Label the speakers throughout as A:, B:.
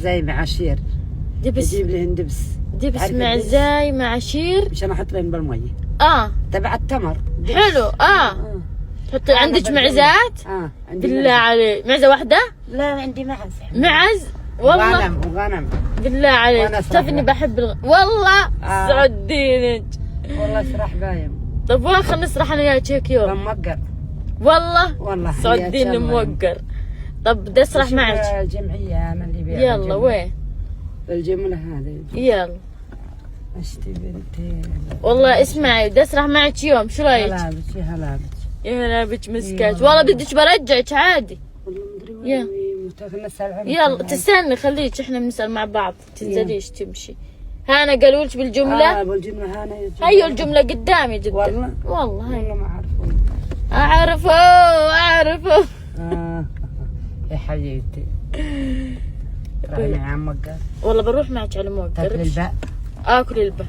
A: زي معاشير.
B: دبس.
A: يجيب لهن دبس.
B: دبس مع زاي معاشير.
A: مشان احط لهن بالمية. تبع التمر.
B: حلو. تحطي عندك معزات؟
A: عندي
B: بالله عليك. معزة واحدة؟
A: لا عندي معز.
B: معز؟ والله.
A: وغنم.
B: بالله عليك. تعرف اني بحب والله سعدينك.
A: والله سرح بايم.
B: طب وين خلينا نسرح انا وياك هيك يوم؟
A: موقر.
B: والله سعديني موقر. طب بدي اسرح معك.
A: الجمعية انا اللي بيها.
B: يلا وين؟
A: الجملة هذه.
B: يلا.
A: اشتي بنتي.
B: والله اسمعي بدي اسرح معك يوم، شو رايك؟
A: هلابك يا هلابك.
B: يا هلابك مسكات، والله بدك برجعك عادي.
A: والله مدري وين.
B: يلا تستني خليك احنا بنسأل مع بعض، تنزليش تمشي. هانا قالوا لك بالجملة؟
A: بالجملة هانا.
B: هيو الجملة قدامي جدا. والله
A: هاي. ما
B: اعرفه.
A: يا حبيبتي. رايحة مع عمك.
B: والله بروح معك على موقر.
A: تاكل الباء؟
B: اكل الباء.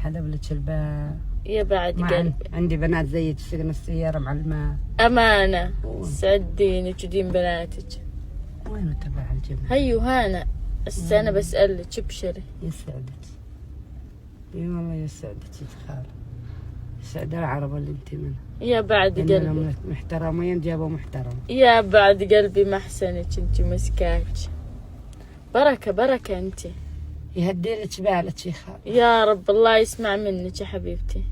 A: حلب لك الباء.
B: يا بعد قلبي.
A: عندي بنات زيك تسوقن السيارة مع الماء.
B: أمانة. سعديني تدين بناتك.
A: وين تبع الجمعة؟
B: هيو هانا هسه أنا بسألك ابشري.
A: يسعدك. اي والله يسعدك يا خال. يسعد العرب اللي انت منها.
B: يا بعد قلبي.
A: محترمين جابوا محترم.
B: يا بعد قلبي ما احسنك انت مسكاك. بركة انت.
A: يهدي لك بالك يا خال.
B: يا رب الله يسمع منك يا حبيبتي.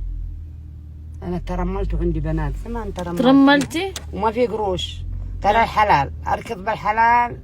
A: انا ترملت وعندي بنات زمان.
B: ترملتي؟
A: وما في قروش. ترى الحلال اركض بالحلال